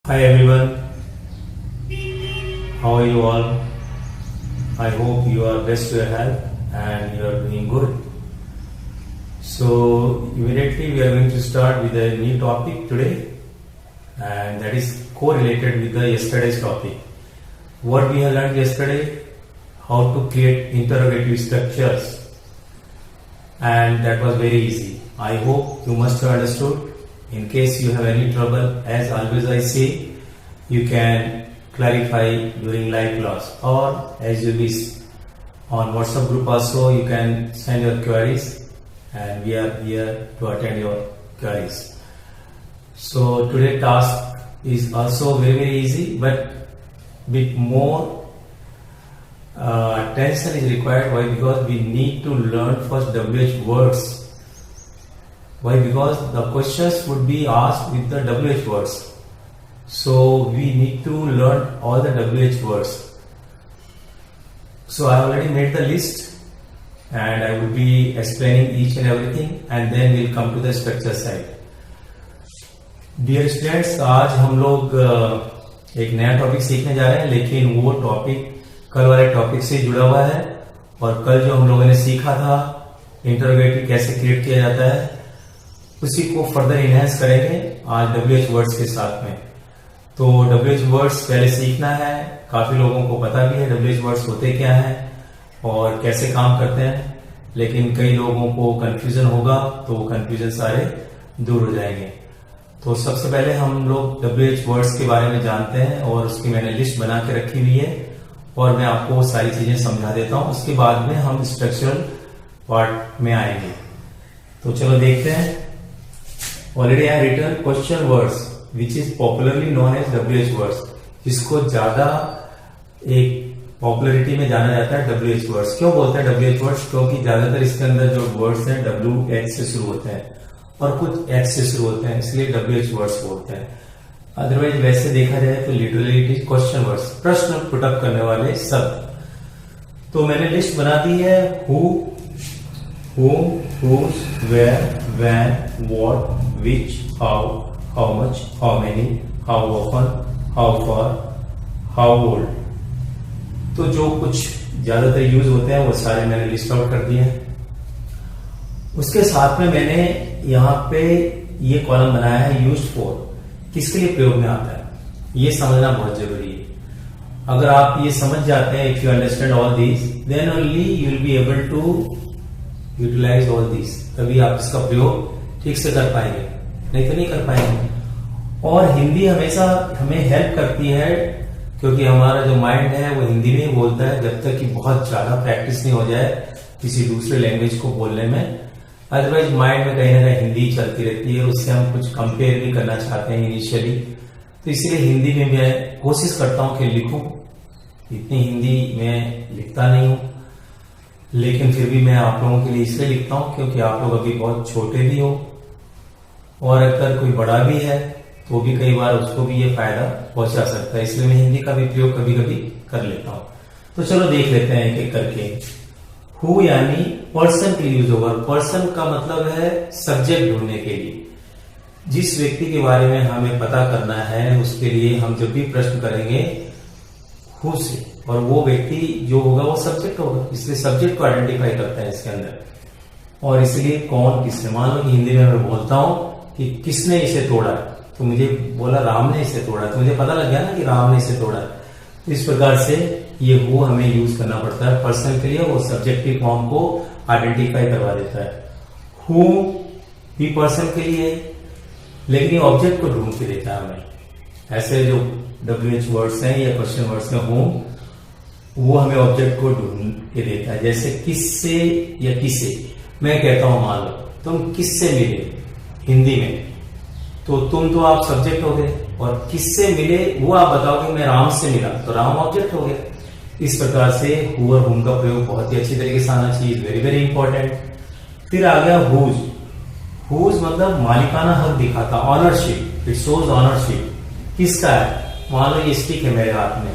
Hi everyone, how are you all? I hope you are best to your health and you are doing good. So immediately we are going to start with a new topic today, and that is correlated with the yesterday's topic. What we have learned yesterday, how to create interrogative structures, and that was very easy. I hope you must have understood. In case you have any trouble, as always I say, you can clarify during live class or as you wish. On WhatsApp group also you can send your queries and we are here to attend your queries. So today's task is also very easy, but bit more attention is required. Why? Because we need to learn first WH words. Why? Because the questions would be asked with the WH words. So we need to learn all the WH words. So I already made the list and I will be explaining each and everything, and then we'll come to the structure side. Dear students, आज हम लोग एक नया topic सीखने जा रहे हैं, लेकिन वो टॉपिक कल वाले टॉपिक से जुड़ा हुआ है। और कल जो हम लोगों ने सीखा था इंटरोगेटिव कैसे क्रिएट किया जाता है, उसी को फर्दर इनहेंस करेंगे आज WH वर्ड्स के साथ में। तो WH वर्ड्स पहले सीखना है, काफी लोगों को पता भी है WH वर्ड्स होते क्या हैं और कैसे काम करते हैं, लेकिन कई लोगों को कंफ्यूजन होगा, तो कंफ्यूजन सारे दूर हो जाएंगे। तो सबसे पहले हम लोग WH वर्ड्स के बारे में जानते हैं और उसकी मैंने लिस्ट बना के रखी हुई है और मैं आपको सारी चीजें समझा देता हूं। उसके बाद में हम स्ट्रक्चरल पार्ट में आएंगे। तो चलो देखते हैं। Already I written question words which is popularly known as WH words, जिसको ज्यादा एक पॉपुलरिटी में जाना जाता है WH words। क्यों बोलते हैं WH words? क्योंकि ज्यादातर इसके अंदर जो वर्ड्स हैं WH से शुरू होते हैं और कुछ H से शुरू होते हैं, इसलिए WH words बोलते हैं। अदरवाइज वैसे देखा जाए तो literally it is question words, प्रश्न पुटअप करने वाले शब्द। तो मैंने लिस्ट बना दी है who, whom, whose, where, when, what, which, how much, how many, how often, how far, how old। तो जो कुछ ज्यादातर यूज होते हैं वो सारे मैंने लिस्ट आउट कर दिए हैं। उसके साथ में मैंने यहाँ पे ये कॉलम बनाया है यूज्ड फॉर, किसके लिए प्रयोग में आता है, ये समझना बहुत जरूरी है। अगर आप ये समझ जाते हैं, if you understand all this, then only you will be able to utilise all this, तभी आप इसका प्रयोग ठीक से कर पाएंगे, नहीं तो नहीं कर पाएंगे। और हिंदी हमेशा हमें हेल्प करती है, क्योंकि हमारा जो माइंड है वो हिंदी में ही बोलता है, जब तक कि बहुत ज्यादा प्रैक्टिस नहीं हो जाए किसी दूसरे लैंग्वेज को बोलने में। अदरवाइज माइंड में कहीं ना कहीं हिंदी चलती रहती है, उससे हम कुछ कंपेयर भी करना चाहते हैं इनिशियली। तो इसलिए हिंदी में मैं कोशिश करता हूं कि लिखूं। इतनी हिंदी में लिखता नहीं हूं, लेकिन फिर भी मैं आप लोगों के लिए इसलिए लिखता हूं क्योंकि आप लोग अभी बहुत छोटे भी हो, और अगर कोई बड़ा भी है तो भी कई बार उसको भी ये फायदा पहुंचा सकता है, इसलिए मैं हिंदी का भी प्रयोग कभी कभी कर लेता हूं। तो चलो देख लेते हैं एक एक करके। हु यानी पर्सन के लिए यूज होगा। पर्सन का मतलब है सब्जेक्ट ढूंढने के लिए, जिस व्यक्ति के बारे में हमें पता करना है उसके लिए हम जब भी प्रश्न करेंगे हु से, और वो व्यक्ति जो होगा वो सब्जेक्ट होगा, इसलिए सब्जेक्ट को आइडेंटिफाई करते हैं इसके अंदर। और इसलिए कौन किसने, मान लो कि हिंदी में मैं बोलता हूं कि किसने इसे तोड़ा, तो मुझे बोला राम ने इसे तोड़ा, तो मुझे पता लग गया ना कि राम ने इसे तोड़ा। तो इस प्रकार से ये वो हमें यूज करना पड़ता है पर्सन के लिए, वो सब्जेक्टिव फॉर्म को आइडेंटिफाई करवा देता है। हु भी पर्सन के लिए, लेकिन ऑब्जेक्ट को ढूंढ के देता है हमें। ऐसे जो WH वर्ड्स हैं या क्वेश्चन वर्ड्स में हूं, वो हमें ऑब्जेक्ट को ढूंढ के देता है। जैसे किससे या किसे, मैं कहता हूं मान लो तुम किससे मिले हिंदी में, तो तुम तो आप सब्जेक्ट हो गए, और किससे मिले वो आप बताओगे मैं राम से मिला, तो राम ऑब्जेक्ट हो गया। इस प्रकार से हु और हुम का प्रयोग बहुत ही अच्छी तरीके से आना चाहिए, वेरी वेरी इंपॉर्टेंट। फिर आ गया हुज। हुज मतलब मालिकाना हक दिखाता, ऑनरशिप, इट शोज ऑनरशिप। किसका है, मान लो ये स्टिक है मेरे हाथ में,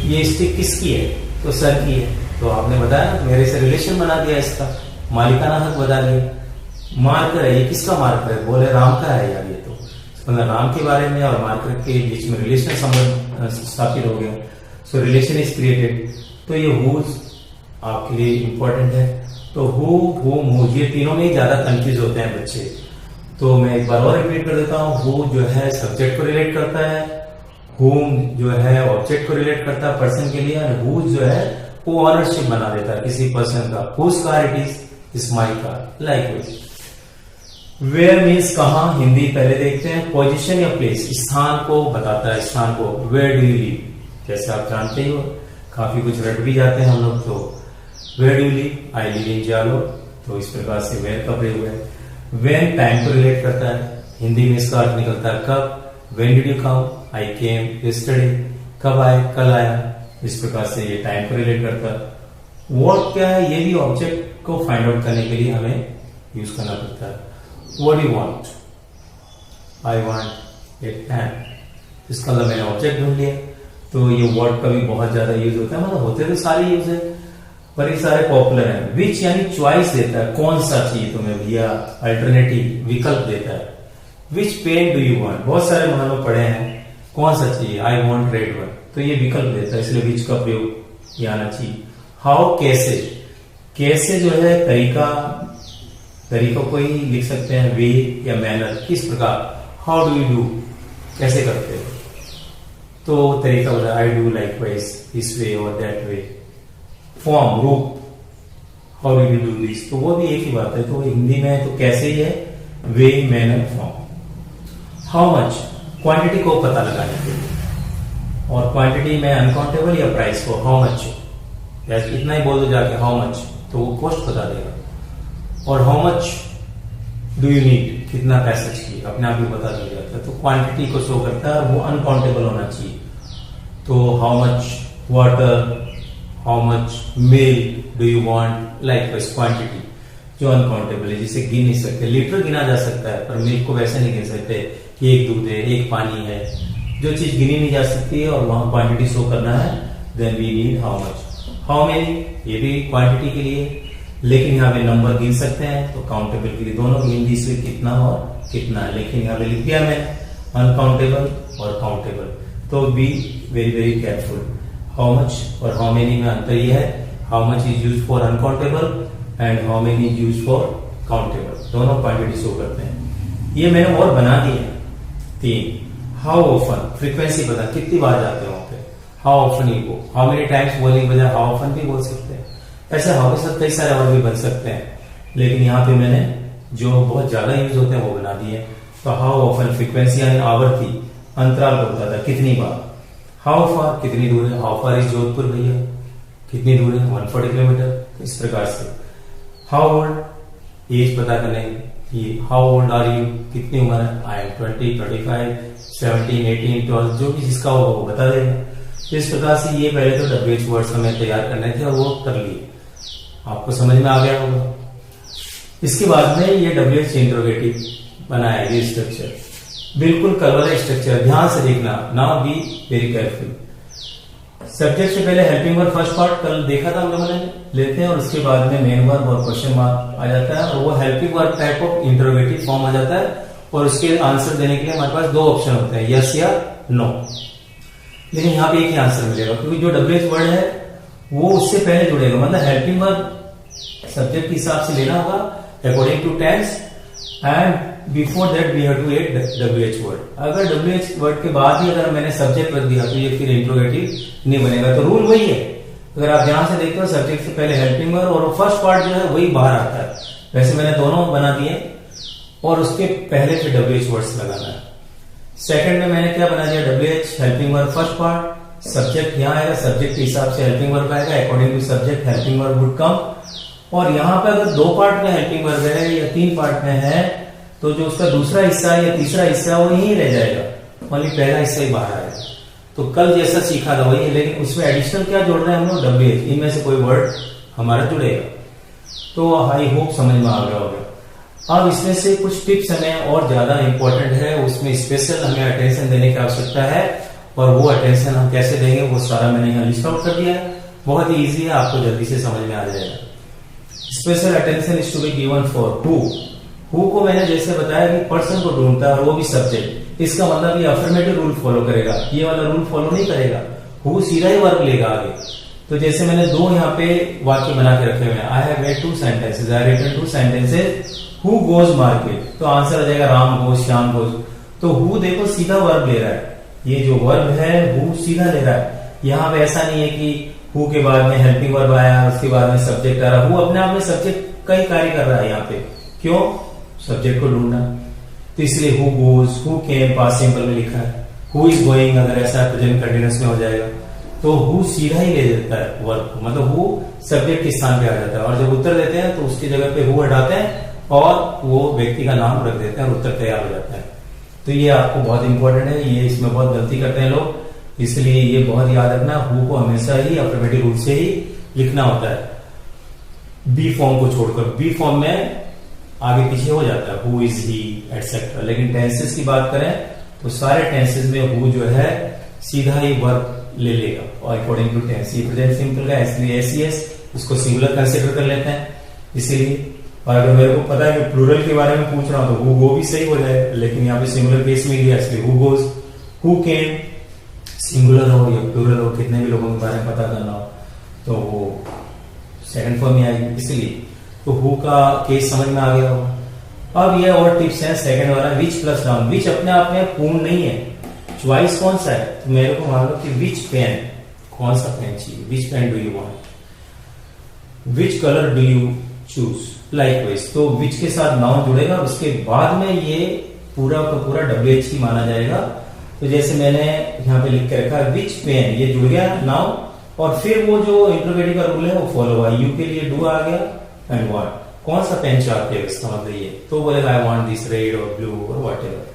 ये स्टिक किसकी है, तो सर की है, तो आपने बताया मेरे से रिलेशन बना दिया, इसका मालिकाना हक बता दिया। मार्कर है, ये किसका मार्कर है, बोले राम का है यार, ये तो मतलब राम के बारे में और मार्कर के बीच में रिलेशन संबंध स्थापित हो गया, सो रिलेशन इज क्रिएटेड। तो ये हुज आपके लिए इंपॉर्टेंट है। तो हु, हुम, हुज, ये तीनों में ज्यादा कंफ्यूज होते हैं बच्चे। तो मैं एक बार और रिपीट कर देता हूँ। हु जो है सब्जेक्ट को रिलेट करता है, हुम जो है ऑब्जेक्ट को रिलेट करता है पर्सन के लिए, और हुज जो है वो ऑनरशिप बना देता है किसी पर्सन का। Whose car it is my car, like where means कहाँ, हिंदी पहले देखते हैं। पोजीशन या प्लेस, स्थान को बताता है, स्थान को। वेयर डू यू लिव, जैसे आप जानते ही हो, काफी कुछ रट भी जाते हैं हम लोग। तो where do you live, I live in Jalore, तो इस प्रकार से वेयर का प्रयोग है। वेन टाइम को रिलेट करता है, हिंदी में इसका अर्थ निकलता है कब। When did you come, I came yesterday, कब आए, कल आया, इस प्रकार से ये टाइम को रिलेट करता है। व्हाट क्या है, ये भी ऑब्जेक्ट को फाइंड आउट करने के लिए हमें यूज करना पड़ता है। What do you want? I want a pen. इसका मतलब मैंने ऑब्जेक्ट ढूंढ लिया। तो ये वर्ड का भी बहुत ज्यादा यूज होता है, मतलब होते तो सारे यूज है पर ये सारे पॉपुलर हैं। विच यानी चॉइस देता है, कौन सा चाहिए तुम्हें भैया, अल्टरनेटिव विकल्प देता है। विच पेन डू यू वांट, बहुत सारे मानो पढ़े हैं, कौन सा चाहिए, आई वांट रेड वन, तो ये विकल्प देता है, इसलिए विच का प्रयोग ये आना चाहिए। हाउ, कैसे, कैसे जो है तरीकों को ही लिख सकते हैं, वे या मैनर, किस प्रकार। हाउ डू यू डू, कैसे करते हो, तो तरीका होता है I do like wise, this way और दैट वे। फॉर्म, रूप, how do you do this, तो वो भी एक ही बात है। तो हिंदी में तो कैसे ही है, way, manner, form. How much, quantity को पता लगाने के लिए, और क्वांटिटी में अनकाउंटेबल या प्राइस को, हाउ मच, इतना ही बोल दो जाके हाउ मच, तो वो कॉस्ट बता देगा। और how much do you need, कितना पैसा चाहिए, अपने आप ही बता दिया जाता है। तो क्वांटिटी को शो करता है, वो अनकाउंटेबल होना चाहिए। तो how much water, how much milk do you want, like wise quantity जो अनकाउंटेबल है, जिसे गिन नहीं सकते। लीटर गिना जा सकता है पर मिल्क को वैसे नहीं गिन सकते कि एक दूध है, एक पानी है, जो चीज गिनी नहीं जा सकती है और वहां क्वांटिटी शो करना है, then we need how much. How many, ये भी क्वांटिटी के लिए, लेकिन यहाँ पे नंबर गिन सकते हैं, तो काउंटेबल के लिए दोनों हिंदी से कितना और कितना है, लेकिन यहाँ पे लिख दिया मैं अनकाउंटेबल और काउंटेबल, तो be very very careful. How much और हाउ मेनी में अंतर यह है, how much is use for uncountable and how many is use for countable, दोनों क्वांटिटी शो करते हैं। ये मैंने और बना दिए 3। हाउ ऑफन, फ्रीक्वेंसी पता कितनी बार जाते हो वहां पे, how often you go, how many times बोलने के बजाय हाउ ऑफन भी बोल सकते हैं। ऐसे हाउ के साथ कई सारे और भी बन सकते हैं, लेकिन यहाँ पे मैंने जो बहुत ज्यादा यूज होते हैं वो बना दिए। तो हाउ ऑफन, फ्रीक्वेंसी यानी आवर्ती, अंतराल को बताता है कितनी बार। हाउ फार, कितनी दूर है, हाउ फार इज जोधपुर भैया, कितनी दूर है, 140 किलोमीटर, इस प्रकार से। हाउ ओल्ड, एज पता करने की, हाउ ओल्ड आर यू, कितनी उम्र है, आई एम 20, 25, 17, 18, 12, जो भी जिसका होगा वो बता देगा। इस प्रकार से ये पहले तो WH वर्ड्स हमें तैयार करने थे और वो कर लिए, आपको समझ में आ गया होगा। इसके बाद में ये WH इंट्रोगेटिव बनाया, ये स्ट्रक्चर बिल्कुल कल वाला स्ट्रक्चर, ध्यान से देखना, now be very careful. Subject से पहले हेल्पिंग वर्ब फर्स्ट पार्ट कल देखा था हम लोगों ने, लेते हैं, और उसके बाद में मेन वर्ब और क्वेश्चन मार्क आ जाता है, और वो helping verb type of interrogative form आ जाता है, और उसके आंसर देने के लिए हमारे पास 2 ऑप्शन होते हैं, यस या नो। लेकिन यहाँ पे एक ही आंसर मिलेगा, क्योंकि जो WH वर्ड है वो उससे पहले जुड़ेगा, मतलब हेल्पिंग वर्ब सब्जेक्ट के हिसाब से लेना होगा according to tense, and before that we have to add WH word. अगर WH वर्ड के बाद ही अगर मैंने सब्जेक्ट रख दिया तो ये फिर इंट्रोगेटिव नहीं बनेगा। तो रूल वही है, अगर आप ध्यान से देखते हो सब्जेक्ट से पहले हेल्पिंग वर्ब और फर्स्ट पार्ट जो है वही बाहर आता है। वैसे मैंने दोनों बना दिए और उसके पहले फिर WH वर्ड्स लगाना है। सेकंड में मैंने क्या बना दिया, WH helping verb first part, subject यहाँ आएगा, सब्जेक्ट के हिसाब से हेल्पिंग वर्ब आएगा, according to subject helping verb would come. और यहाँ पे अगर 2 पार्ट में हेल्पिंग वर्ब है या 3 पार्ट में है, तो जो उसका दूसरा हिस्सा या तीसरा हिस्सा वो यहीं रह जाएगा, ओनली पहला हिस्सा ही बाहर आएगा। तो कल जैसा सीखा था वही है, लेकिन उसमें एडिशनल क्या जोड़ रहे हैं हम लोग, WH, इनमें से कोई वर्ड हमारा जुड़ेगा। तो आई होप समझ में आ गया होगा। अब इसमें से कुछ टिप्स हमें और ज्यादा इंपॉर्टेंट है, उसमें स्पेशल हमें अटेंशन देने की आवश्यकता है, और वो अटेंशन हम कैसे देंगे वो सारा मैंने यहाँ लिस्ट आउट कर दिया है। बहुत ही ईजी है, आपको जल्दी से समझ में आ जाएगा। Special attention is to be given for who. Who को मैंने जैसे बताया कि पर्सन को ढूंढता है, और वो भी सब्जेक्ट, इसका मतलब ये अफर्मेटिव रूल फॉलो करेगा, ये वाला रूल फॉलो नहीं करेगा, हु सीधा ही वर्ब लेगा आगे। तो जैसे मैंने दो यहाँ पे वाक्य बना के रखे हुए हैं, I have made 2 sentences, I written 2 sentences, who goes market, तो आंसर आ जाएगा राम गोज, श्याम गोज। तो हु देखो सीधा वर्ब ले रहा है, ये जो वर्ब है हु सीधा ले रहा है। यहाँ पे ऐसा नहीं है कि हु के बाद में हेल्पिंग वर्ब आया, उसके बाद में सब्जेक्ट आ रहा, हु अपने आप में सब्जेक्ट का ही कार्य कर रहा है यहाँ पे। क्यों? सब्जेक्ट को ढूंढना। तो इसलिए who goes, who came past simple में लिखा है, हु इज गोइंग अगर ऐसा प्रेजेंट कंटिन्यूअस में हो जाएगा तो हु सीधा ही ले देता है वर्ब को, मतलब हु सब्जेक्ट के स्थान पे आ जाता है। और जब उत्तर देते हैं तो उसकी जगह पे हु हटाते हैं और वो व्यक्ति का नाम रख देते हैं और उत्तर तैयार हो जाता है। तो ये आपको बहुत इंपॉर्टेंट है, ये इसमें बहुत गलती करते हैं लोग, इसलिए ये बहुत याद रखना, हु को हमेशा ही अफर्मेटिव रूल से ही लिखना होता है, बी फॉर्म को छोड़कर। बी फॉर्म में आगे पीछे हो जाता है, हु इज ही एटसेट्रा। लेकिन टेंसेस की बात करें तो सारे टेंसेस में हु जो है सीधा ही वर्ब ले लेगा और अकॉर्डिंग टू टेंस। ये प्रेजेंट सिंपल का इसलिए एसईएस उसको सिंगुलर कंसीडर कर लेते हैं इसीलिए। और अगर मेरे को पता है कि प्लूरल के बारे में पूछ रहा हूं तो हु गो भी सही हो जाए, लेकिन यहाँ पे सिंगुलर केस में लिया इसलिए who goes, who came, singular हो या प्लूरल हो, कितने भी लोगों के बारे में पता करना हो तो वो सेकंड फॉर्म में आएगी, इसलिए तो हु का केस समझ में आ गया होगा। अब ये और टिप्स हैं, सेकंड वाला विच प्लस नाउन। विच अपने आप में पूर्ण नहीं है, चॉइस कौन सा है, तो मेरे को मान लो कि विच पेन, कौन सा पेन चाहिए, which pen do you want, which colour do you choose, likewise. तो विच के साथ नाउन जुड़ेगा, उसके बाद में ये पूरा का पूरा WH ही माना जाएगा। तो जैसे मैंने यहाँ पे लिख के रखा है विच पेन, ये जुड़ गया नाउन, और फिर वो जो इंट्रोगेटिव का रूल है वो फॉलो हुआ, यू के लिए डू आ गया एंड व्हाट, कौन सा पेन चाहते हो इसका मतलब ये, तो बोलेगा आई वांट दिस रेड और ब्लू और व्हाटएवर।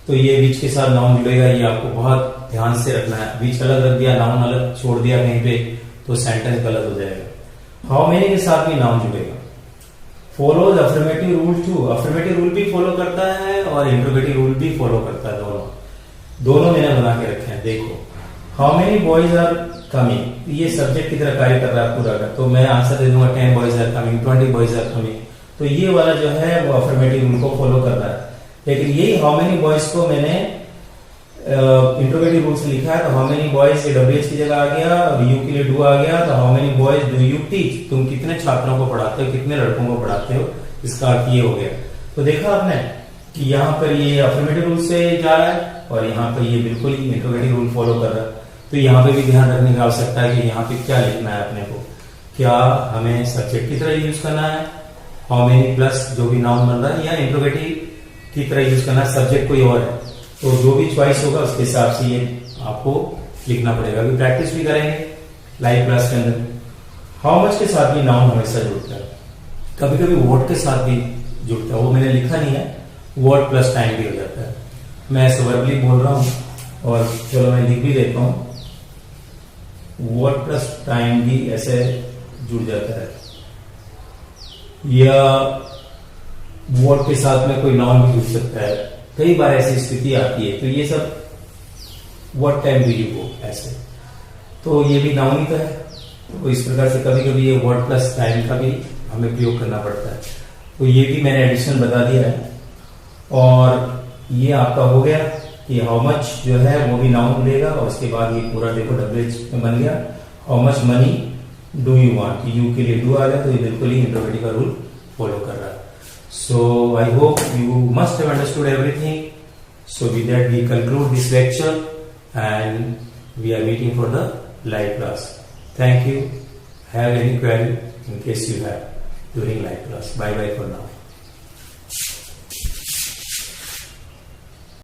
तो ये विच के साथ नाउन जुड़ेगा, ये आपको बहुत ध्यान से रखना है। विच अलग रख दिया, नाउन अलग छोड़ दिया कहीं पे तो सेंटेंस गलत हो जाएगा। हाउ मेनी के साथ भी नाउन जुड़ेगा। Follows affirmative rule two, affirmative rule भी फॉलो करता है और इंट्रोगेटिव रूल भी फॉलो करता है, दोनों मैंने बना के रखे हैं। देखो how many boys are coming, ये सब्जेक्ट की तरह कार्य कर रहा है पूरा का, तो मैं आंसर दे दूंगा 10 boys are coming, 20 boys are coming. तो ये वाला जो है वो अफर्मेटिव रूल को फॉलो कर रहा है। लेकिन यही हाउ मेनी बॉयज को मैंने इंट्रोगेटिव रूल से लिखा है, तो हाउ मेनी बॉयज ये WH की जगह आ गया और यू के लिए डू आ गया, तो how many boys do you teach, तुम कितने छात्रों को पढ़ाते हो, कितने लड़कों को पढ़ाते हो, इसका अर्थ ये हो गया। तो देखा आपने कि यहाँ पर ये अफर्मेटिव रूल से जा रहा है और यहाँ पर ये बिल्कुल ही इंट्रोगेटिव रूल फॉलो कर रहा है। तो यहाँ पे भी ध्यान रखने की आवश्यकता है कि यहाँ पे क्या लिखना है अपने को, क्या हमें सब्जेक्ट की तरह यूज करना है हाउ मेनी प्लस जो भी नाउन बन रहा है, या इंट्रोगेटिव की तरह यूज करना है, सब्जेक्ट कोई और है। तो जो भी चॉइस होगा उसके हिसाब से ये आपको लिखना पड़ेगा। अभी प्रैक्टिस भी करेंगे लाइव क्लास के अंदर। हाउ मच के साथ भी नाउन हमेशा जुड़ता है, कभी कभी वर्ड के साथ भी जुड़ता है, वो मैंने लिखा नहीं है, वर्ड प्लस टाइम भी हो जाता है। मैं ऐसे वर्बली बोल रहा हूँ और चलो मैं लिख भी देता हूँ, वर्ड प्लस टाइम भी ऐसे जुड़ जाता है, या वर्ड के साथ में कोई नाउन भी जुड़ सकता है, कई बार ऐसी स्थिति आती है। तो ये सब what time do you go ऐसे, तो ये भी नाउन ही का है। तो इस प्रकार से कभी कभी ये वर्ड प्लस टाइम का भी हमें प्रयोग करना पड़ता है। तो ये भी मैंने एडिशनल बता दिया है। और ये आपका हो गया कि हाउ मच जो है वो भी नाउन मिलेगा, और उसके बाद ये पूरा देखो WH में बन गया, how much money do you want, you के लिए डू आ गया, तो ये बिल्कुल ही इंट्रोगेटिव का रूल फॉलो कर रहा है। So I hope you must have understood everything. So with that we conclude this lecture and we are meeting for the live class. Thank you. Have any query in case you have during live class. Bye bye for now.